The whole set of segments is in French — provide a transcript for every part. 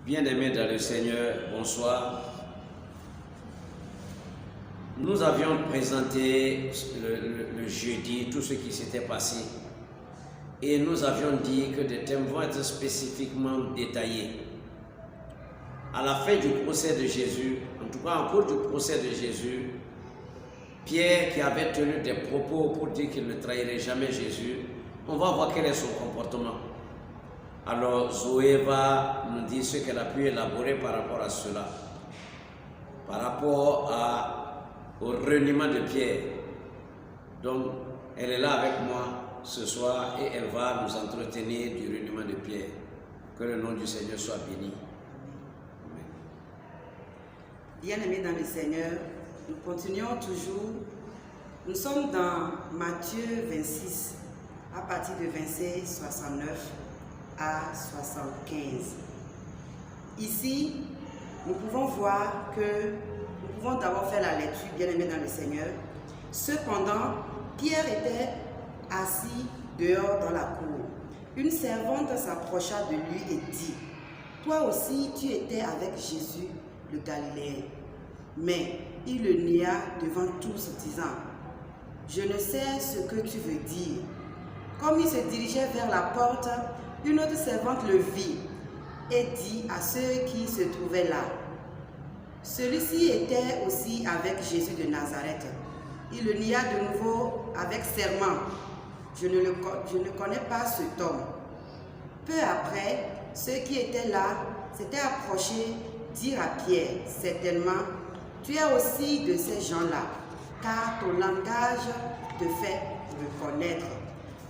Bien-aimés dans le Seigneur, bonsoir. Nous avions présenté le jeudi tout ce qui s'était passé et nous avions dit que des thèmes vont être spécifiquement détaillés. À la fin du procès de Jésus, en tout cas en cours du procès de Jésus, Pierre qui avait tenu des propos pour dire qu'il ne trahirait jamais Jésus, on va voir quel est son comportement. Alors Zoé va nous dire ce qu'elle a pu élaborer par rapport à cela, par rapport au reniement de Pierre. Donc elle est là avec moi ce soir et elle va nous entretenir du reniement de Pierre. Que le nom du Seigneur soit béni. Amen. Bien-aimés dans le Seigneur, nous continuons toujours. Nous sommes dans Matthieu 26, à partir de verset 69 à 75. Ici, nous pouvons voir que nous pouvons d'abord faire la lecture, bien-aimés dans le Seigneur. Cependant, Pierre était assis dehors dans la cour. Une servante s'approcha de lui et dit: « Toi aussi, tu étais avec Jésus, le Galiléen. » Mais il le nia devant tous, disant: « Je ne sais ce que tu veux dire. » Comme il se dirigeait vers la porte, une autre servante le vit et dit à ceux qui se trouvaient là: « Celui-ci était aussi avec Jésus de Nazareth. » Il le nia de nouveau avec serment: « Je ne connais pas cet homme. » Peu après, ceux qui étaient là s'étaient approchés, dirent à Pierre: « Certainement, tu es aussi de ces gens-là, car ton langage te fait reconnaître. »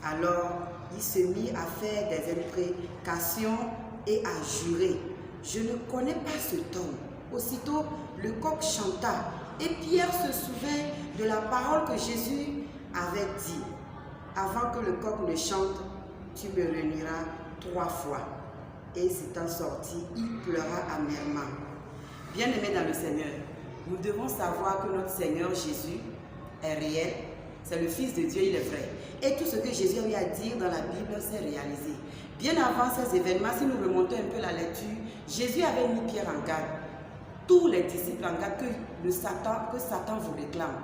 Alors, il se mit à faire des imprécations et à jurer: « Je ne connais pas cet homme. » Aussitôt, le coq chanta et Pierre se souvint de la parole que Jésus avait dit: « Avant que le coq ne chante, tu me renieras 3 fois. » Et s'étant sorti, il pleura amèrement. Bien-aimés dans le Seigneur, nous devons savoir que notre Seigneur Jésus est réel, c'est le Fils de Dieu, il est vrai. Et tout ce que Jésus avait à dire dans la Bible s'est réalisé. Bien avant ces événements, si nous remontons un peu la lecture, Jésus avait mis Pierre en garde, tous les disciples en garde, que Satan vous réclame.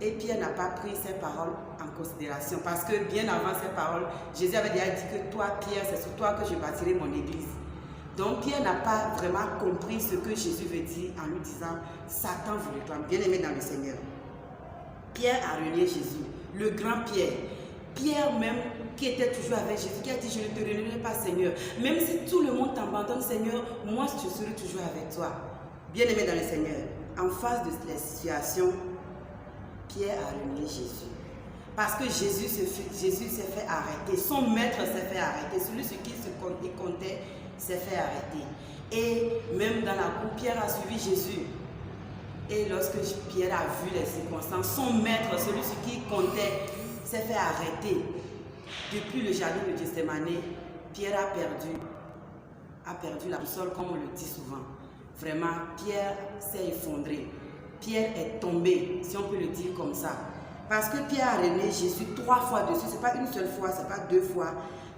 Et Pierre n'a pas pris ces paroles en considération, parce que bien avant ces paroles, Jésus avait déjà dit que toi, Pierre, c'est sur toi que je bâtirai mon église. Donc Pierre n'a pas vraiment compris ce que Jésus veut dire en lui disant: Satan vous réclame. Bien aimé dans le Seigneur, Pierre a renié Jésus, le grand Pierre. Pierre même qui était toujours avec Jésus, qui a dit: je ne te renierai pas, Seigneur. Même si tout le monde t'abandonne, Seigneur, moi je serai toujours avec toi. Bien aimé dans le Seigneur, en face de la situation, Pierre a renié Jésus. Parce que Jésus s'est fait arrêter, son maître s'est fait arrêter, celui qui comptait s'est fait arrêter. Et même dans la cour, Pierre a suivi Jésus. Et lorsque Pierre a vu les circonstances, son maître, celui qui comptait, s'est fait arrêter. Depuis le jardin de Gethsémane, Pierre a perdu la boussole, comme on le dit souvent. Vraiment, Pierre s'est effondré. Pierre est tombé, si on peut le dire comme ça. Parce que Pierre a renié Jésus 3 fois dessus. Ce n'est pas une seule fois, ce n'est pas 2 fois,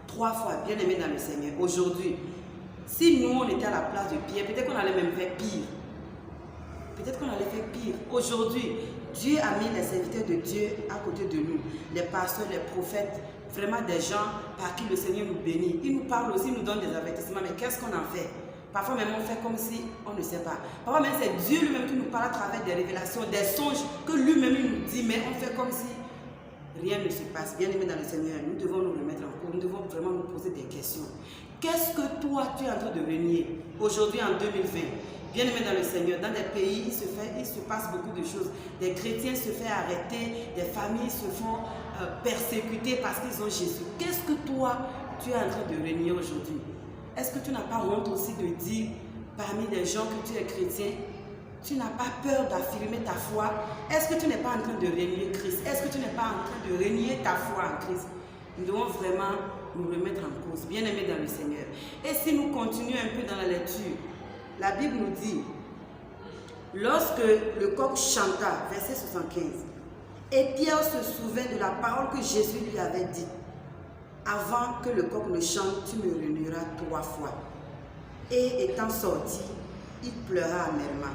3 fois. Bien aimé dans le Seigneur. Aujourd'hui, si nous, on était à la place de Pierre, peut-être qu'on allait même faire pire. Peut-être qu'on allait faire pire. Aujourd'hui, Dieu a mis les serviteurs de Dieu à côté de nous. Les pasteurs, les prophètes, vraiment des gens par qui le Seigneur nous bénit. Il nous parle aussi, il nous donne des avertissements. Mais qu'est-ce qu'on en fait? Parfois même on fait comme si on ne sait pas. Parfois même c'est Dieu lui-même qui nous parle à travers des révélations, des songes que lui-même il nous dit, mais on fait comme si rien ne se passe. Bien aimé dans le Seigneur, nous devons nous remettre en cause, nous devons vraiment nous poser des questions. Qu'est-ce que toi tu es en train de renier aujourd'hui en 2020? Bien aimé dans le Seigneur, dans des pays, il se passe beaucoup de choses. Des chrétiens se font arrêter, des familles se font persécuter parce qu'ils ont Jésus. Qu'est-ce que toi tu es en train de renier aujourd'hui? Est-ce que tu n'as pas honte aussi de dire parmi les gens que tu es chrétien? Tu n'as pas peur d'affirmer ta foi? Est-ce que tu n'es pas en train de renier Christ? Est-ce que tu n'es pas en train de renier ta foi en Christ? Nous devons vraiment nous remettre en cause, bien aimés dans le Seigneur. Et si nous continuons un peu dans la lecture, la Bible nous dit: lorsque le coq chanta, verset 75, et Pierre se souvint de la parole que Jésus lui avait dit: avant que le coq ne chante, tu me renieras 3 fois. et étant sorti, il pleura amèrement.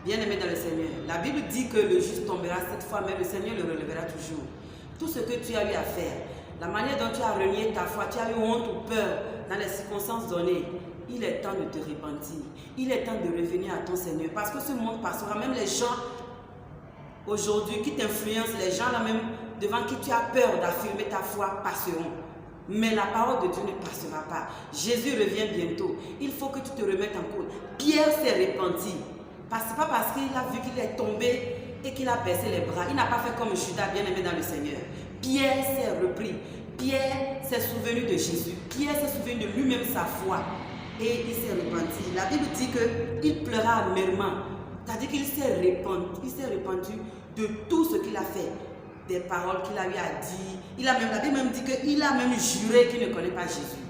Bien-aimé dans le Seigneur, la Bible dit que le juste tombera cette fois, mais le Seigneur le relèvera toujours. Tout ce que tu as eu à faire, la manière dont tu as renié ta foi, tu as eu honte ou peur dans les circonstances données, il est temps de te repentir. Il est temps de revenir à ton Seigneur. Parce que ce monde passera. Même les gens aujourd'hui qui t'influencent, les gens là même devant qui tu as peur d'affirmer ta foi passeront. Mais la parole de Dieu ne passera pas. Jésus revient bientôt. Il faut que tu te remettes en cause. Pierre s'est repenti. C'est pas parce qu'il a vu qu'il est tombé et qu'il a baissé les bras. Il n'a pas fait comme Judas, bien-aimé dans le Seigneur. Pierre s'est repris. Pierre s'est souvenu de Jésus. Pierre s'est souvenu de lui-même, sa foi. Et il s'est repenti. La Bible dit qu'il pleura amèrement. C'est-à-dire qu'il s'est repenti de tout ce qu'il a fait. Des paroles qu'il a eu à dire. La Bible même dit qu'il a même juré qu'il ne connaît pas Jésus.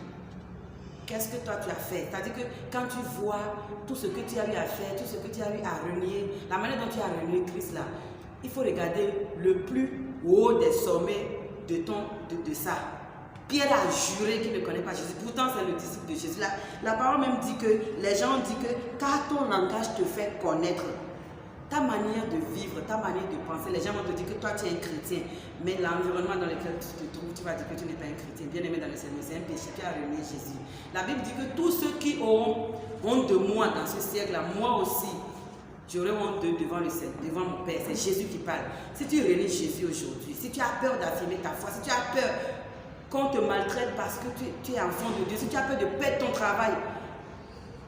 Qu'est-ce que toi tu as fait? C'est-à-dire que quand tu vois tout ce que tu as eu à faire, tout ce que tu as eu à renier, la manière dont tu as renié Christ là, il faut regarder le plus haut des sommets de ça. Pierre a juré qu'il ne connaît pas Jésus. Pourtant, c'est le disciple de Jésus. La parole même dit que les gens disent que car ton langage te fait connaître, ta manière de vivre, ta manière de penser, les gens vont te dire que toi tu es un chrétien, mais l'environnement dans lequel tu te trouves, tu vas dire que tu n'es pas un chrétien. Bien aimé dans le Seigneur, c'est un péché, tu as renié Jésus. La Bible dit que tous ceux qui auront honte de moi dans ce siècle-là, moi aussi, j'aurai honte devant le Seigneur, devant mon Père. C'est Jésus qui parle. Si tu renies Jésus aujourd'hui, si tu as peur d'affirmer ta foi, si tu as peur qu'on te maltraite parce que tu es enfant de Dieu, si tu as peur de perdre ton travail,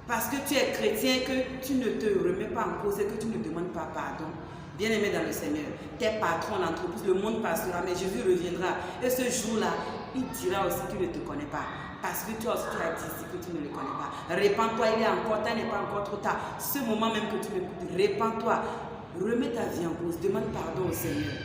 parce que tu es chrétien, que tu ne te remets pas en cause et que tu ne demandes pas pardon. Bien-aimé dans le Seigneur, tes patrons, l'entreprise, le monde passera, mais Jésus reviendra. Et ce jour-là, il dira aussi qu'il ne te connaît pas. Parce que toi aussi, tu as dit ici que tu ne le connais pas. Répands-toi, il est encore temps, il n'est pas encore trop tard. Ce moment même que tu m'écoutes, répands-toi. Remets ta vie en cause, demande pardon au Seigneur.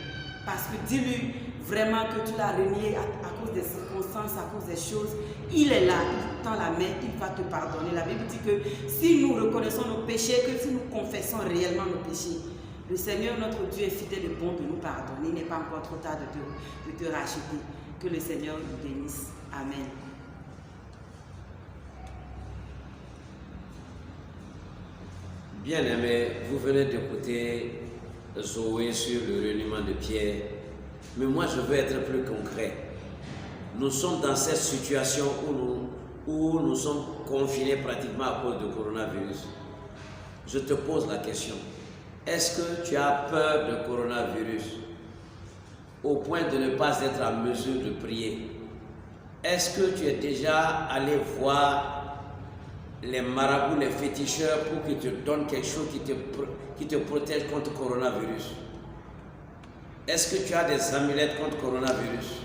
Parce que dis-lui vraiment que tu l'as renié à cause des circonstances, à cause des choses. Il est là, il tend la main, il va te pardonner. La Bible dit que si nous reconnaissons nos péchés, que si nous confessons réellement nos péchés, le Seigneur, notre Dieu, est fidèle et bon de nous pardonner. Il n'est pas encore trop tard de te racheter. Que le Seigneur nous bénisse. Amen. Bien-aimés, vous venez d'écouter Zoé sur le reniement de Pierre. Mais moi, je veux être plus concret. Nous sommes dans cette situation où nous sommes confinés pratiquement à cause du coronavirus. Je te pose la question. Est-ce que tu as peur du coronavirus au point de ne pas être en mesure de prier? Est-ce que tu es déjà allé voir les marabouts, les féticheurs pour qu'ils te donnent quelque chose qui te protège contre le coronavirus? Est-ce que tu as des amulettes contre le coronavirus?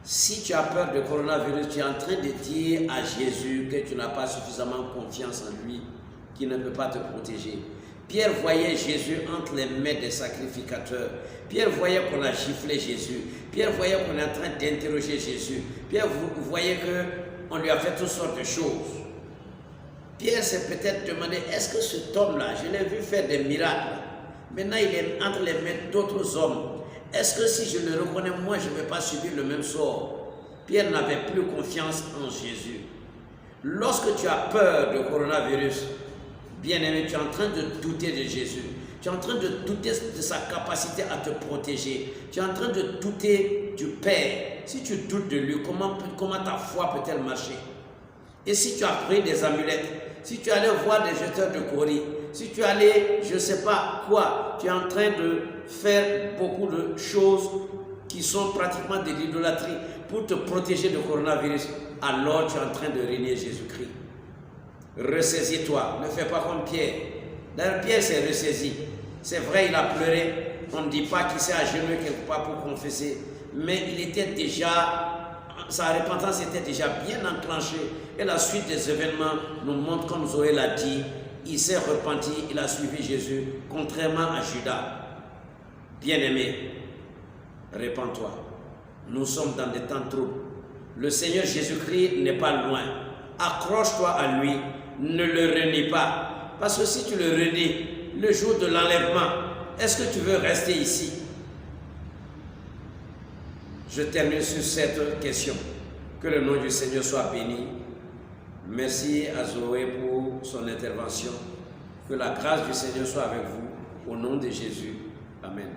Si tu as peur du coronavirus, tu es en train de dire à Jésus que tu n'as pas suffisamment confiance en lui, qu'il ne peut pas te protéger. Pierre voyait Jésus entre les mains des sacrificateurs. Pierre voyait qu'on a giflé Jésus. Pierre voyait qu'on est en train d'interroger Jésus. Pierre voyait qu'on lui a fait toutes sortes de choses. Pierre s'est peut-être demandé, est-ce que cet homme-là, je l'ai vu faire des miracles, maintenant il est entre les mains d'autres hommes. Est-ce que si je le reconnais, moi, je ne vais pas subir le même sort? Pierre n'avait plus confiance en Jésus. Lorsque tu as peur du coronavirus, bien-aimé, tu es en train de douter de Jésus. Tu es en train de douter de sa capacité à te protéger. Tu es en train de douter du Père. Si tu doutes de lui, comment ta foi peut-elle marcher? Et si tu as pris des amulettes, si tu allais voir des jeteurs de coris, si tu allais, je ne sais pas quoi, tu es en train de faire beaucoup de choses qui sont pratiquement de l'idolâtrie pour te protéger du coronavirus, alors tu es en train de renier Jésus-Christ. Ressaisis-toi, ne fais pas comme Pierre. D'ailleurs, Pierre s'est ressaisi. C'est vrai, il a pleuré. On ne dit pas qu'il s'est agenouillé quelque part pour confesser, mais il était déjà, sa repentance était déjà bien enclenchée. Et la suite des événements nous montre, comme Zoé l'a dit, il s'est repenti, il a suivi Jésus, contrairement à Judas. Bien-aimé, répands-toi. Nous sommes dans des temps troubles. Le Seigneur Jésus-Christ n'est pas loin. Accroche-toi à lui, ne le renie pas. Parce que si tu le renies, le jour de l'enlèvement, est-ce que tu veux rester ici? Je termine sur cette question. Que le nom du Seigneur soit béni. Merci à Zoé pour son intervention. Que la grâce du Seigneur soit avec vous. Au nom de Jésus. Amen.